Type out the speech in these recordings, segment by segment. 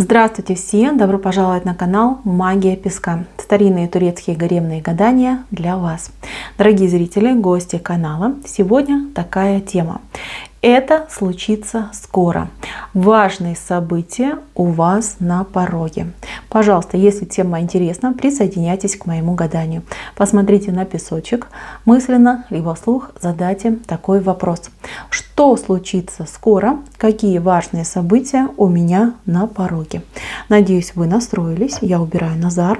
Здравствуйте всем! Добро пожаловать на канал Магия Песка. Старинные турецкие гаремные гадания для вас. Дорогие зрители, гости канала, сегодня такая тема. Это случится скоро. Важные события у вас на пороге. Пожалуйста, если тема интересна, присоединяйтесь к моему гаданию. Посмотрите на песочек, мысленно либо вслух задайте такой вопрос. Что случится скоро? Какие важные события у меня на пороге? Надеюсь, вы настроились. Я убираю Назар.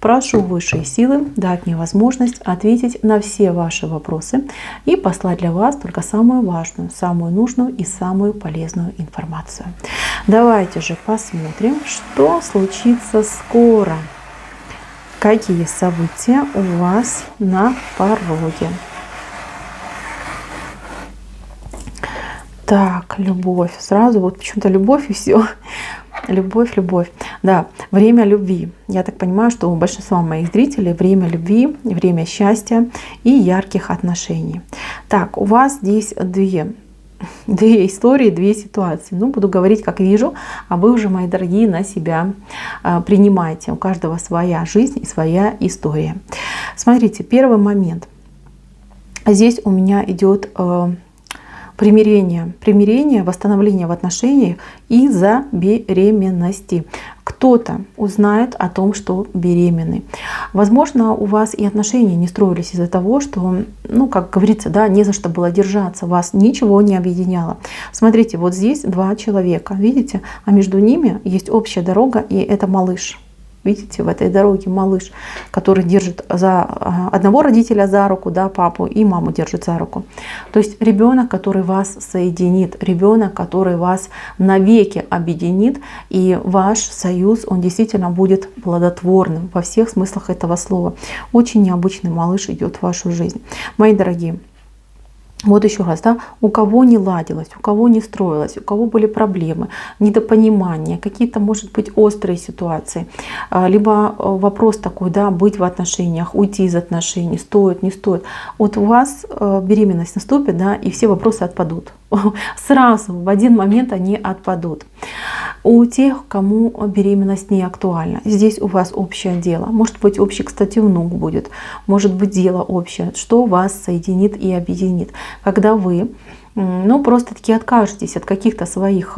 Прошу высшие силы дать мне возможность ответить на все ваши вопросы и послать для вас только самую важную, самую нужную и самую полезную информацию. Давайте же посмотрим, что случится скоро. Какие события у вас на пороге? Так, любовь. Сразу вот почему-то любовь и все. Любовь, любовь. Да, время любви. Я так понимаю, что у большинства моих зрителей время любви, время счастья и ярких отношений. Так, у вас здесь две истории, две ситуации. Ну, буду говорить, как вижу, а вы уже, мои дорогие, на себя принимайте. У каждого своя жизнь и своя история. Смотрите, первый момент. Здесь у меня идет примирение, восстановление в отношениях из-за беременности. Кто-то узнает о том, что беременны. Возможно, у вас и отношения не строились из-за того, что, ну, как говорится, да, не за что было держаться, вас ничего не объединяло. Смотрите, вот здесь два человека, видите, а между ними есть общая дорога, и это малыш. Видите, в этой дороге малыш, который держит за одного родителя за руку, да, папу, и маму держит за руку. То есть ребенок, который вас соединит, ребенок, который вас навеки объединит, и ваш союз, он действительно будет плодотворным во всех смыслах этого слова. Очень необычный малыш идет в вашу жизнь. Мои дорогие, вот еще раз, да, у кого не ладилось, у кого не строилось, у кого были проблемы, недопонимания, какие-то, может быть, острые ситуации, либо вопрос такой, да, быть в отношениях, уйти из отношений, стоит, не стоит. Вот у вас беременность наступит, да, и все вопросы отпадут. Сразу, в один момент они отпадут. У тех, кому беременность не актуальна, здесь у вас общее дело. Может быть, общий, кстати, внук будет. Может быть, дело общее, что вас соединит и объединит. Когда вы, ну, просто-таки откажетесь от каких-то своих,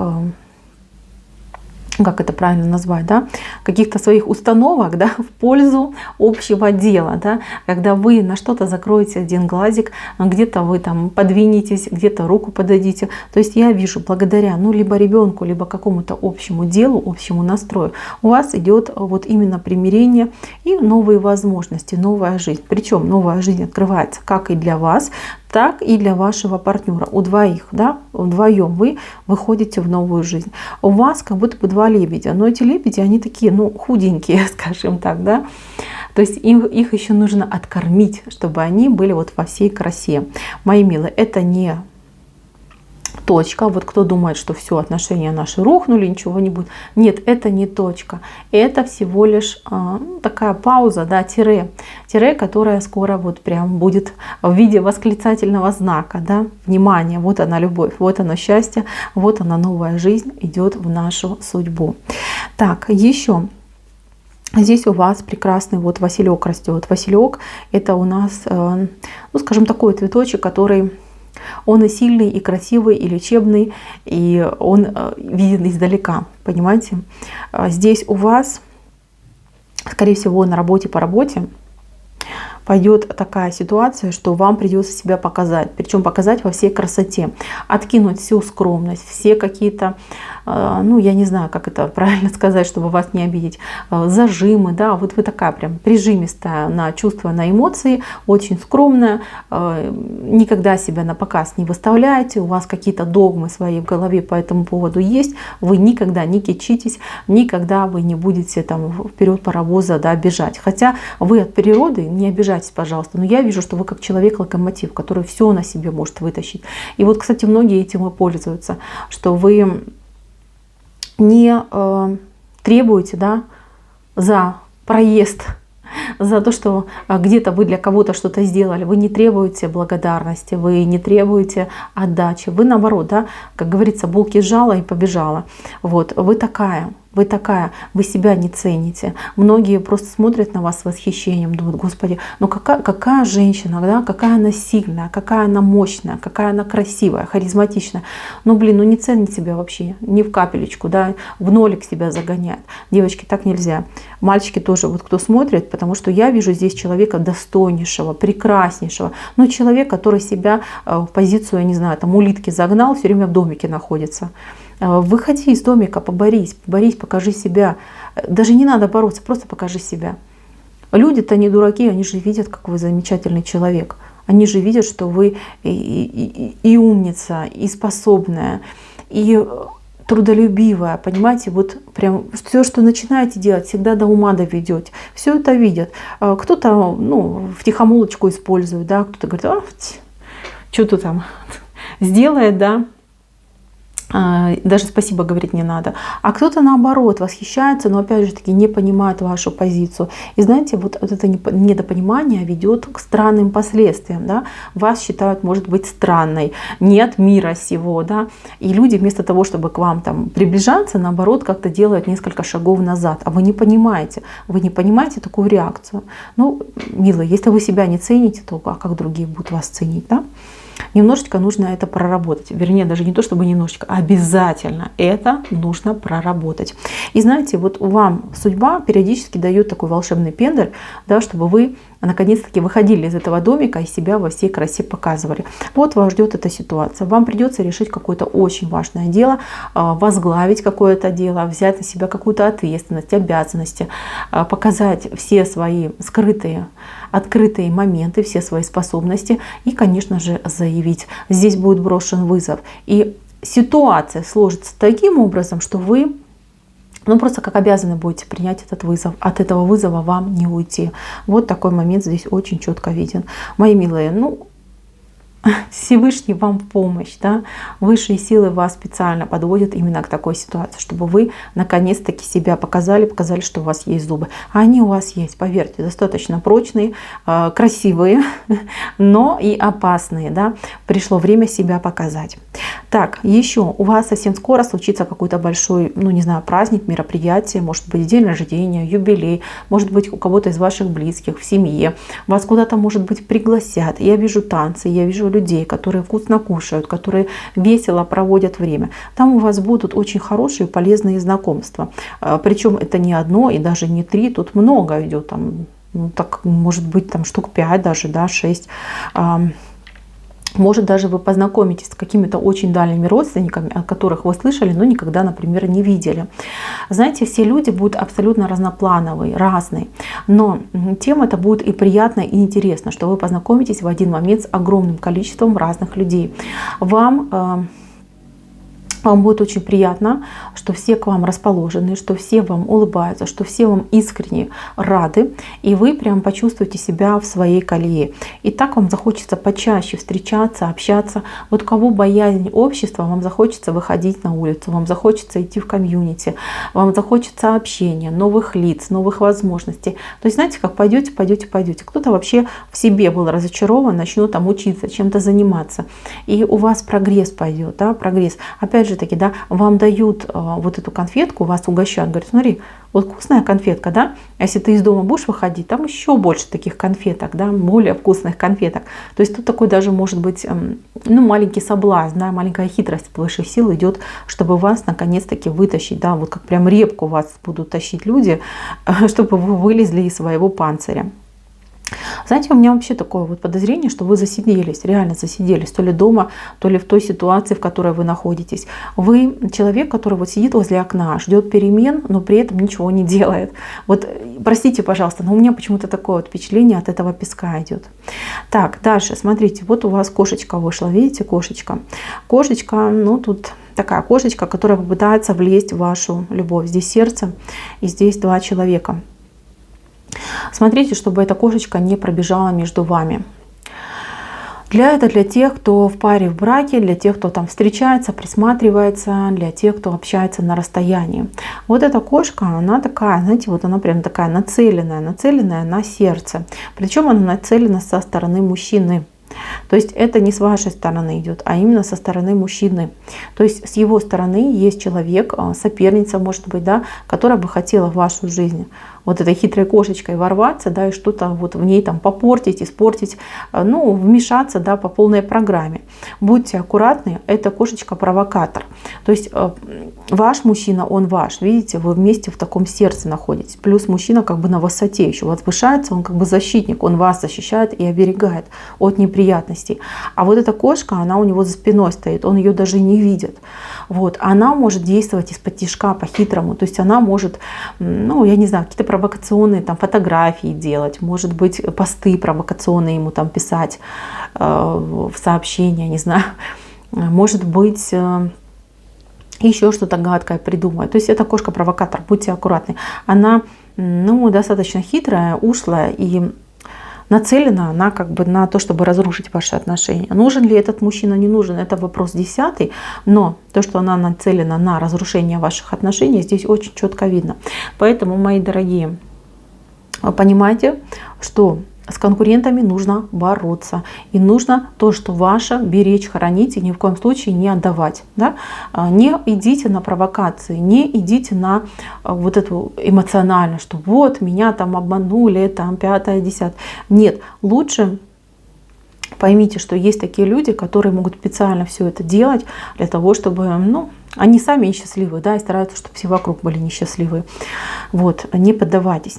как это правильно назвать, да, каких-то своих установок, да, в пользу общего дела, да, когда вы на что-то закроете один глазик, где-то вы там подвинетесь, где-то руку подадите. То есть я вижу, благодаря, ну, либо ребенку, либо какому-то общему делу, общему настрою, у вас идет вот именно примирение и новые возможности, новая жизнь. Причем новая жизнь открывается как и для вас, так и для вашего партнера. У двоих, да, вдвоем вы выходите в новую жизнь. У вас как будто бы два лебедя, но эти лебеди, они такие, ну, худенькие, скажем так, да. То есть их еще нужно откормить, чтобы они были вот во всей красе. Мои милые, это не точка. Вот кто думает, что все, отношения наши рухнули, ничего не будет. Нет, это не точка. Это всего лишь такая пауза, да, тире, которая скоро вот прям будет в виде восклицательного знака, да. Внимание, вот она любовь, вот оно счастье, вот она новая жизнь идет в нашу судьбу. Так, еще. Здесь у вас прекрасный вот василек растет. Василек — это у нас, ну, скажем, такой цветочек, который он и сильный, и красивый, и лечебный, и он виден издалека, понимаете? Здесь у вас, скорее всего, на работе, по работе пойдет такая ситуация, что вам придется себя показать, причем показать во всей красоте, откинуть всю скромность, все какие-то, ну, я не знаю, как это правильно сказать, чтобы вас не обидеть, зажимы, да, вот вы такая прям прижимистая на чувства, на эмоции, очень скромная, никогда себя на показ не выставляете, у вас какие-то догмы свои в голове по этому поводу есть, вы никогда не кичитесь, никогда вы не будете там вперед паровоза, да, бежать, хотя вы от природы не обижаетесь, пожалуйста, но я вижу, что вы как человек-локомотив, который все на себе может вытащить. И вот, кстати, многие этим и пользуются, что вы не требуете, да, за проезд, за то, что где-то вы для кого-то что-то сделали. Вы не требуете благодарности, вы не требуете отдачи. Вы наоборот, да, как говорится, булки сжала и побежала. Вот, вы такая. Вы такая, вы себя не цените. Многие просто смотрят на вас с восхищением, думают: Господи, ну какая женщина, да? Какая она сильная, какая она мощная, какая она красивая, харизматичная. Ну блин, ну не ценит себя вообще, ни в капелечку, да? В нолик себя загоняет. Девочки, так нельзя. Мальчики тоже, вот кто смотрит, потому что я вижу здесь человека достойнейшего, прекраснейшего. Но человек, который себя в позицию, я не знаю, там улитки загнал, все время в домике находится. Выходи из домика, поборись, покажи себя. Даже не надо бороться, просто покажи себя. Люди-то не дураки, они же видят, как вы замечательный человек. Они же видят, что вы и умница, и способная, и трудолюбивая, понимаете, вот прям все, что начинаете делать, всегда до ума доведете. Все это видят. Кто-то, ну, втихомолочку использует, да, кто-то говорит: что-то там сделает, да, даже спасибо говорить не надо. А кто-то наоборот восхищается, но опять же таки не понимает вашу позицию. И знаете, вот это недопонимание ведет к странным последствиям. Да? Вас считают, может быть, странной, не от мира сего. Да? И люди вместо того, чтобы к вам там приближаться, наоборот, как-то делают несколько шагов назад. А вы не понимаете такую реакцию. Ну, милые, если вы себя не цените, то как другие будут вас ценить? Да? Немножечко нужно это проработать. Вернее, даже не то, чтобы немножечко, обязательно это нужно проработать. И знаете, вот вам судьба периодически дает такой волшебный пендель, да, чтобы вы наконец-таки выходили из этого домика и себя во всей красе показывали. Вот вас ждет эта ситуация. Вам придется решить какое-то очень важное дело, возглавить какое-то дело, взять на себя какую-то ответственность, обязанности, показать все свои скрытые, открытые моменты, все свои способности и, конечно же, заявить. Здесь будет брошен вызов. И ситуация сложится таким образом, что вы просто как обязаны будете принять этот вызов. От этого вызова вам не уйти. Вот такой момент здесь очень четко виден. Мои милые, Всевышний вам в помощь, да? Высшие силы вас специально подводят именно к такой ситуации, чтобы вы наконец-таки себя показали, что у вас есть зубы. А они у вас есть, поверьте, достаточно прочные, красивые, но и опасные, да? Пришло время себя показать. Так, еще у вас совсем скоро случится какой-то большой, праздник, мероприятие, может быть, день рождения, юбилей, может быть, у кого-то из ваших близких в семье. Вас куда-то, может быть, пригласят. Я вижу танцы, я вижу людей, которые вкусно кушают, которые весело проводят время. Там у вас будут очень хорошие полезные знакомства. Причем это не одно и даже не 3, тут много идет, может быть, штук 5 даже, да, 6. Может, даже вы познакомитесь с какими-то очень дальними родственниками, о которых вы слышали, но никогда, например, не видели. Знаете, все люди будут абсолютно разноплановые, разные. Но тем это будет и приятно, и интересно, что вы познакомитесь в один момент с огромным количеством разных людей. Вам будет очень приятно, что все к вам расположены, что все вам улыбаются, что все вам искренне рады, и вы прям почувствуете себя в своей колее. И так вам захочется почаще встречаться, общаться. Вот кого боязнь общества, вам захочется выходить на улицу, вам захочется идти в комьюнити, вам захочется общения, новых лиц, новых возможностей. То есть, знаете, как пойдете. Кто-то вообще в себе был разочарован, начнет там учиться, чем-то заниматься. И у вас прогресс пойдет, да, прогресс. Опять же таки, да, вам дают вот эту конфетку, вас угощают, говорят: смотри, вот вкусная конфетка, да, а если ты из дома будешь выходить, там еще больше таких конфеток, да, более вкусных конфеток. То есть тут такой даже может быть, маленький соблазн, да, маленькая хитрость высших сил идет, чтобы вас наконец-таки вытащить, да, вот как прям репку вас будут тащить люди, чтобы вы вылезли из своего панциря. Знаете, у меня вообще такое вот подозрение, что вы засиделись, реально засиделись, то ли дома, то ли в той ситуации, в которой вы находитесь. Вы человек, который вот сидит возле окна, ждет перемен, но при этом ничего не делает. Вот, простите, пожалуйста, но у меня почему-то такое вот впечатление от этого песка идет. Так, дальше, смотрите, вот у вас кошечка вышла, видите, кошечка. Кошечка, тут такая кошечка, которая попытается влезть в вашу любовь. Здесь сердце и здесь 2 человека. Смотрите, чтобы эта кошечка не пробежала между вами. Для тех, кто в паре, в браке, для тех, кто там встречается, присматривается, для тех, кто общается на расстоянии. Вот эта кошка, она такая, знаете, вот она прям такая нацеленная на сердце. Причем она нацелена со стороны мужчины. То есть это не с вашей стороны идет, а именно со стороны мужчины. То есть с его стороны есть человек, соперница, может быть, да, которая бы хотела в вашу жизнь вот этой хитрой кошечкой ворваться, да, и что-то вот в ней там попортить, испортить, ну, вмешаться, да, по полной программе. Будьте аккуратны, эта кошечка провокатор. То есть ваш мужчина, он ваш, видите, вы вместе в таком сердце находитесь. Плюс мужчина как бы на высоте еще возвышается, он как бы защитник, он вас защищает и оберегает от неприятностей. А вот эта кошка, она у него за спиной стоит, он ее даже не видит. Вот. Она может действовать из-под тишка по-хитрому, то есть она может, ну, я не знаю, какие-то провокационные там фотографии делать, может быть, посты провокационные ему там писать в сообщения, не знаю, может быть, еще что-то гадкое придумать. То есть это кошка-провокатор, будьте аккуратны. Она, ну, достаточно хитрая, ушлая и нацелена она как бы на то, чтобы разрушить ваши отношения. Нужен ли этот мужчина, не нужен, это вопрос 10, но то, что она нацелена на разрушение ваших отношений, здесь очень четко видно. Поэтому, мои дорогие, понимайте, что с конкурентами нужно бороться. И нужно то, что ваше, беречь, хранить и ни в коем случае не отдавать. Да? Не идите на провокации, не идите на вот эту эмоционально, что вот меня там обманули, там 5-е, 10-е. Нет, лучше поймите, что есть такие люди, которые могут специально все это делать для того, чтобы, ну, они сами несчастливы, да, и стараются, чтобы все вокруг были несчастливы. Вот, не поддавайтесь,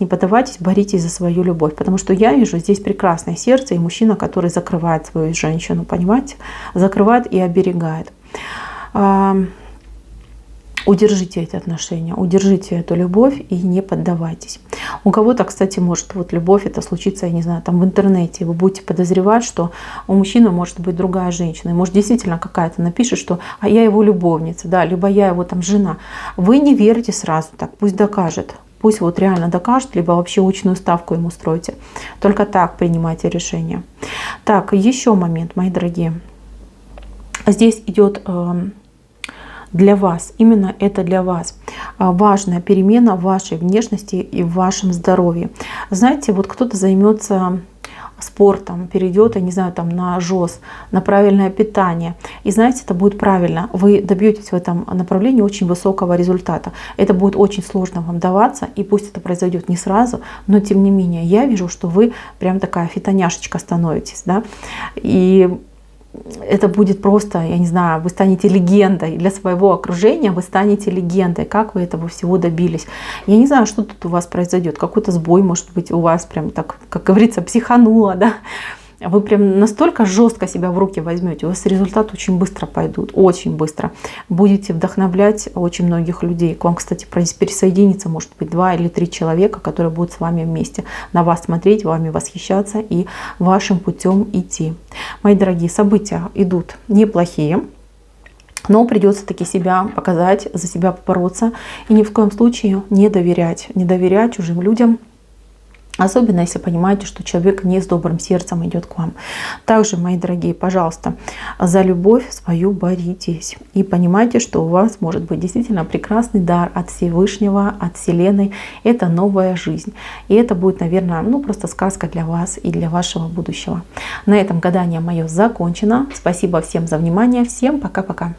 боритесь за свою любовь, потому что я вижу здесь прекрасное сердце и мужчина, который закрывает свою женщину, понимаете, закрывает и оберегает. Удержите эти отношения, удержите эту любовь и не поддавайтесь. У кого-то, кстати, может вот любовь это случится, я не знаю, там в интернете. Вы будете подозревать, что у мужчины может быть другая женщина. И может действительно какая-то напишет, что а я его любовница, да, либо я его там жена. Вы не верите сразу так, пусть докажет. Пусть вот реально докажет, либо вообще очную ставку ему стройте. Только так принимайте решение. Так, еще момент, мои дорогие. Здесь идет для вас, именно это для вас важная перемена в вашей внешности и в вашем здоровье. Знаете, вот кто-то займется спортом, перейдет, я не знаю, там на ЖОС, на правильное питание. И знаете, это будет правильно. Вы добьетесь в этом направлении очень высокого результата. Это будет очень сложно вам даваться, и пусть это произойдет не сразу, но тем не менее, я вижу, что вы прям такая фитоняшечка становитесь, да, и это будет просто, я не знаю, вы станете легендой для своего окружения, вы станете легендой, как вы этого всего добились. Я не знаю, что тут у вас произойдет, какой-то сбой, может быть, у вас прям так, как говорится, психануло, да. Вы прям настолько жестко себя в руки возьмете, у вас результаты очень быстро пойдут, очень быстро. Будете вдохновлять очень многих людей. К вам, кстати, присоединится, может быть, 2 или 3 человека, которые будут с вами вместе, на вас смотреть, вами восхищаться и вашим путем идти. Мои дорогие, события идут неплохие. Но придется таки себя показать, за себя побороться. И ни в коем случае не доверять чужим людям. Особенно, если понимаете, что человек не с добрым сердцем идет к вам. Также, мои дорогие, пожалуйста, за любовь свою боритесь. И понимайте, что у вас может быть действительно прекрасный дар от Всевышнего, от Вселенной. Это новая жизнь. И это будет, наверное, ну просто сказка для вас и для вашего будущего. На этом гадание мое закончено. Спасибо всем за внимание. Всем пока-пока.